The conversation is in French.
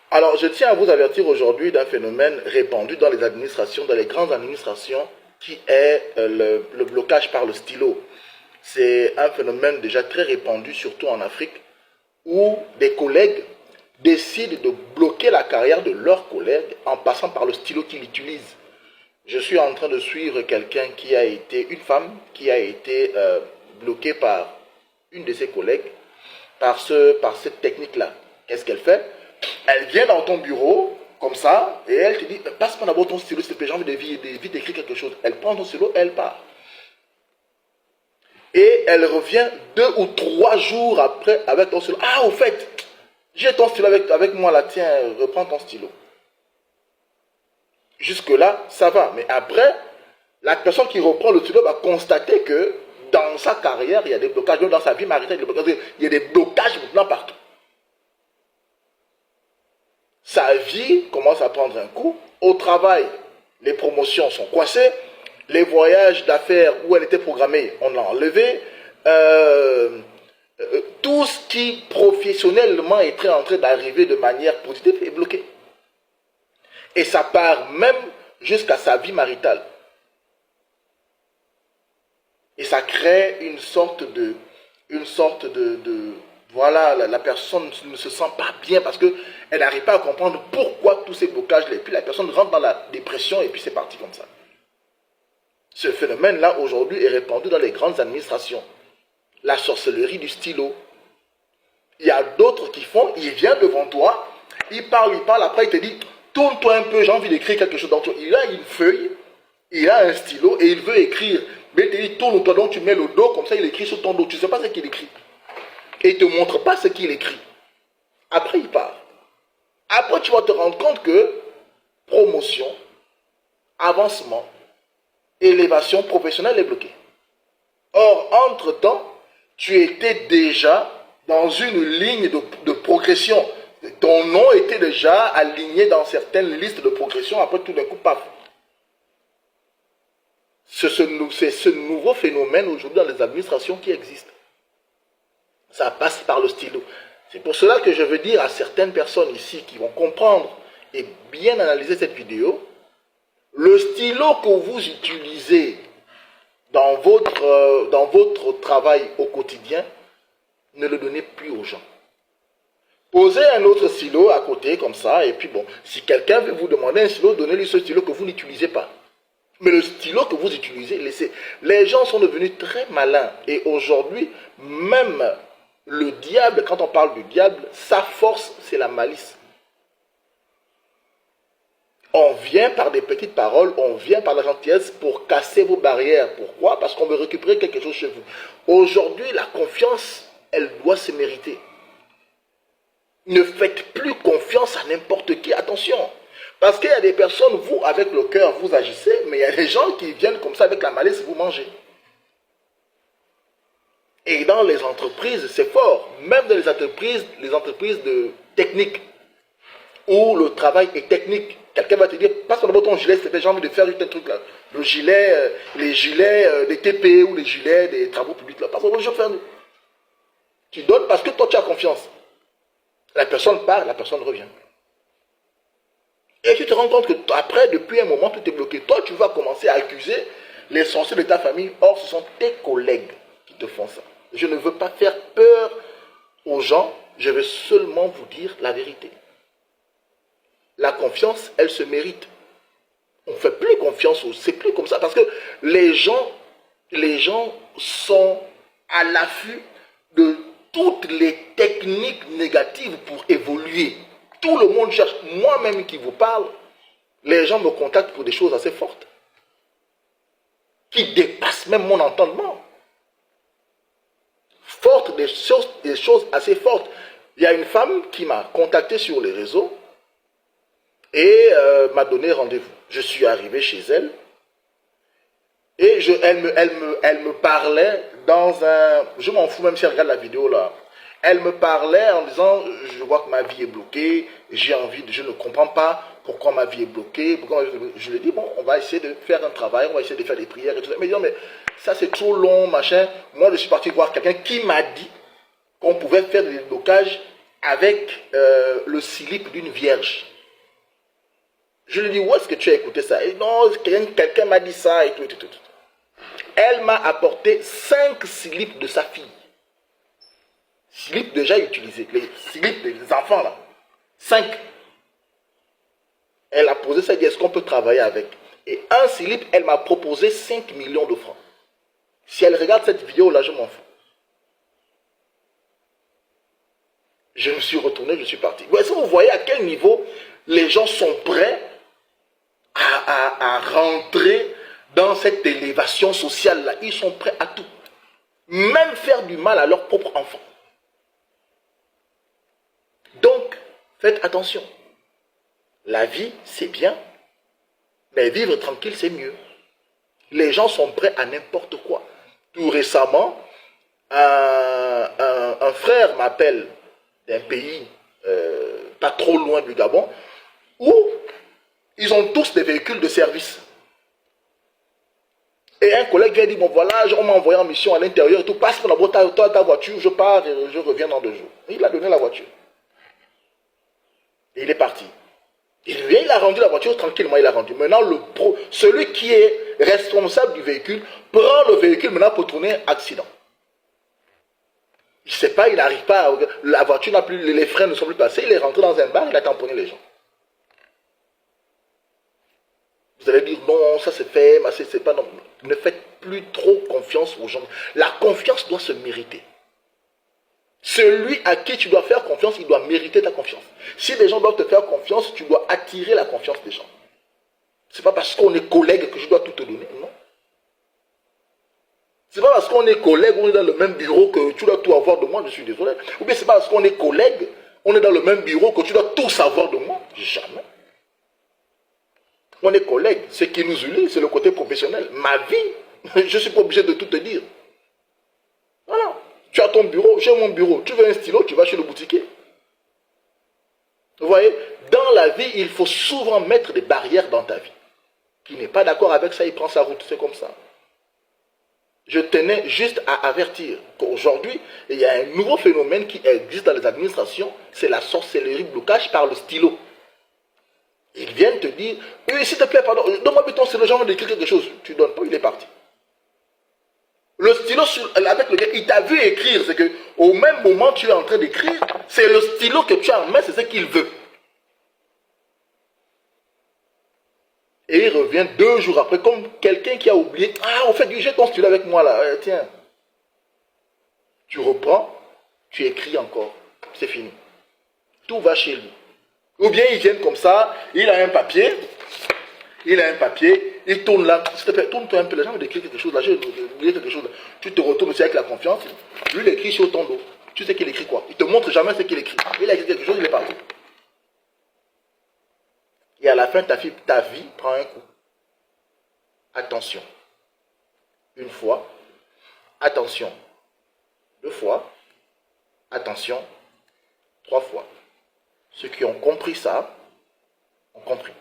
Alors, je tiens à vous avertir aujourd'hui d'un phénomène répandu dans les administrations, dans les grandes administrations, qui est le blocage par le stylo. C'est un phénomène déjà très répandu, surtout en Afrique, où des collègues décident de bloquer la carrière de leurs collègues en passant par le stylo qu'ils utilisent. Je suis en train de suivre quelqu'un qui a été, une femme qui a été bloquée par une de ses collègues par cette technique-là. Qu'est-ce qu'elle fait? Elle vient dans ton bureau, comme ça, et elle te dit, passe-moi d'abord ton stylo, s'il te plaît, j'ai envie de vite écrire quelque chose. Elle prend ton stylo, elle part. Et elle revient 2 ou 3 jours après avec ton stylo. Ah, au fait, j'ai ton stylo avec moi là, tiens, reprends ton stylo. Jusque-là, ça va. Mais après, la personne qui reprend le stylo va constater que dans sa carrière, il y a des blocages, même dans sa vie maritale, il y a des blocages maintenant partout. Sa vie commence à prendre un coup. Au travail, les promotions sont coincées. Les voyages d'affaires où elle était programmée, on l'a enlevé. Tout ce qui professionnellement est en train d'arriver de manière positive est bloqué. Et ça part même jusqu'à sa vie maritale. Et ça crée une sorte de voilà, la personne ne se sent pas bien parce qu'elle n'arrive pas à comprendre pourquoi tous ces blocages-là. Et puis la personne rentre dans la dépression et puis c'est parti comme ça. Ce phénomène-là, aujourd'hui, est répandu dans les grandes administrations. La sorcellerie du stylo. Il y a d'autres qui font, il vient devant toi, il parle, après il te dit, tourne-toi un peu, j'ai envie d'écrire quelque chose. Donc il a une feuille, il a un stylo et il veut écrire. Mais il te dit, tourne-toi, donc tu mets le dos, comme ça il écrit sur ton dos. Tu ne sais pas ce qu'il écrit. Et il ne te montre pas ce qu'il écrit. Après il part. Après tu vas te rendre compte que promotion, avancement, élévation professionnelle est bloquée. Or, entre-temps, tu étais déjà dans une ligne de progression. Ton nom était déjà aligné dans certaines listes de progression. Après, tout d'un coup, paf. C'est ce nouveau phénomène aujourd'hui dans les administrations qui existe. Ça passe par le stylo. C'est pour cela que je veux dire à certaines personnes ici qui vont comprendre et bien analyser cette vidéo, le stylo que vous utilisez dans votre travail au quotidien, ne le donnez plus aux gens. Posez un autre stylo à côté, comme ça, et puis bon, si quelqu'un veut vous demander un stylo, donnez-lui ce stylo que vous n'utilisez pas. Mais le stylo que vous utilisez, laissez. Les gens sont devenus très malins. Et aujourd'hui, même le diable, quand on parle du diable, sa force, c'est la malice. On vient par des petites paroles, on vient par la gentillesse pour casser vos barrières. Pourquoi? Parce qu'on veut récupérer quelque chose chez vous. Aujourd'hui, la confiance, elle doit se mériter. Ne faites plus confiance à n'importe qui, attention. Parce qu'il y a des personnes, vous, avec le cœur, vous agissez, mais il y a des gens qui viennent comme ça avec la malice, vous mangez. Et dans les entreprises, c'est fort. Même dans les entreprises de technique, où le travail est technique. Quelqu'un va te dire, passe d'abord ton gilet, c'est j'ai envie de faire un truc là. Le gilet, les gilets des TP ou les gilets des travaux publics là. Passe d'abord, je vais faire. Tu donnes parce que toi tu as confiance. La personne part, la personne revient. Et tu te rends compte que après, depuis un moment, tout est bloqué. Toi, tu vas commencer à accuser les sorciers de ta famille. Or, ce sont tes collègues qui te font ça. Je ne veux pas faire peur aux gens. Je veux seulement vous dire la vérité. La confiance, elle se mérite. On ne fait plus confiance aux... C'est plus comme ça parce que les gens sont à l'affût de toutes les techniques négatives pour évoluer. Tout le monde cherche. Moi-même qui vous parle, les gens me contactent pour des choses assez fortes qui dépassent même mon entendement. Fortes, des choses assez fortes. Il y a une femme qui m'a contacté sur les réseaux et m'a donné rendez-vous. Je suis arrivé chez elle et elle me parlait dans un... Je m'en fous même si elle regarde la vidéo là. Elle me parlait en disant, je vois que ma vie est bloquée, j'ai envie je ne comprends pas pourquoi ma vie est bloquée. Je lui ai dit, bon, on va essayer de faire un travail, on va essayer de faire des prières et tout ça. Mais, mais ça c'est trop long, machin. Moi je suis parti voir quelqu'un qui m'a dit qu'on pouvait faire des blocages avec le slip d'une vierge. Je lui dis, où est-ce que tu as écouté ça? Et non, quelqu'un m'a dit ça et tout, et tout, et tout. Elle m'a apporté 5 slips de sa fille. Slips déjà utilisés, les slips des enfants là. 5. Elle a posé ça et dit, est-ce qu'on peut travailler avec? Et un slip, elle m'a proposé 5 millions de francs. Si elle regarde cette vidéo là, je m'en fous. Je me suis retourné, je suis parti. Est-ce que vous voyez à quel niveau les gens sont prêts à rentrer dans cette élévation sociale-là? Ils sont prêts à tout. Même faire du mal à leurs propres enfants. Donc, faites attention. La vie, c'est bien, mais vivre tranquille, c'est mieux. Les gens sont prêts à n'importe quoi. Tout récemment, un frère m'appelle d'un pays pas trop loin du Gabon, où ils ont tous des véhicules de service. Et un collègue vient dire, bon voilà, on m'a envoyé en mission à l'intérieur, tout passe pour ta voiture, je pars et je reviens dans 2 jours. Et il a donné la voiture. Et il est parti. Il a rendu la voiture tranquillement, il a rendu. Maintenant, celui qui est responsable du véhicule prend le véhicule maintenant pour tourner accident. Je ne sais pas, il n'arrive pas, la voiture n'a plus, les freins ne sont plus passés, il est rentré dans un bar, il a tamponné les gens. Vous allez dire, non, ça c'est fait, mais c'est pas, non. Ne faites plus trop confiance aux gens. La confiance doit se mériter. Celui à qui tu dois faire confiance, il doit mériter ta confiance. Si des gens doivent te faire confiance, tu dois attirer la confiance des gens. Ce n'est pas parce qu'on est collègue que je dois tout te donner, non. Ce n'est pas parce qu'on est collègue, on est dans le même bureau que tu dois tout avoir de moi, je suis désolé. Ou bien ce n'est pas parce qu'on est collègue, on est dans le même bureau que tu dois tout savoir de moi. Jamais. On est collègues. Ce qui nous unit, c'est le côté professionnel. Ma vie, je ne suis pas obligé de tout te dire. Voilà. Tu as ton bureau, j'ai mon bureau. Tu veux un stylo, tu vas chez le boutiquier. Vous voyez, dans la vie, il faut souvent mettre des barrières dans ta vie. Qui n'est pas d'accord avec ça, il prend sa route. C'est comme ça. Je tenais juste à avertir qu'aujourd'hui, il y a un nouveau phénomène qui existe dans les administrations, c'est la sorcellerie blocage par le stylo. Ils viennent te dire, s'il te plaît, pardon, donne-moi ton stylo, j'ai envie d'écrire quelque chose. Tu ne donnes pas, il est parti. Le stylo avec lequel il t'a vu écrire, c'est qu'au même moment que tu es en train d'écrire, c'est le stylo que tu as en main, c'est ce qu'il veut. Et il revient 2 jours après, comme quelqu'un qui a oublié. Ah, au fait, j'ai ton stylo avec moi là. Tiens. Tu reprends, tu écris encore. C'est fini. Tout va chez lui. Ou bien ils viennent comme ça, il a un papier, il tourne là. S'il te plaît, tourne-toi un peu. Les gens veulent écrire quelque chose là. J'ai oublié quelque chose là. Tu te retournes aussi avec la confiance. Lui, il écrit sur ton dos. Tu sais qu'il écrit quoi? Il te montre jamais ce qu'il écrit. Il a écrit quelque chose, il est parti. Et à la fin, ta vie prend un coup. Attention. 1 fois. Attention. 2 fois. Attention. 3 fois. Ceux qui ont compris ça, ont compris.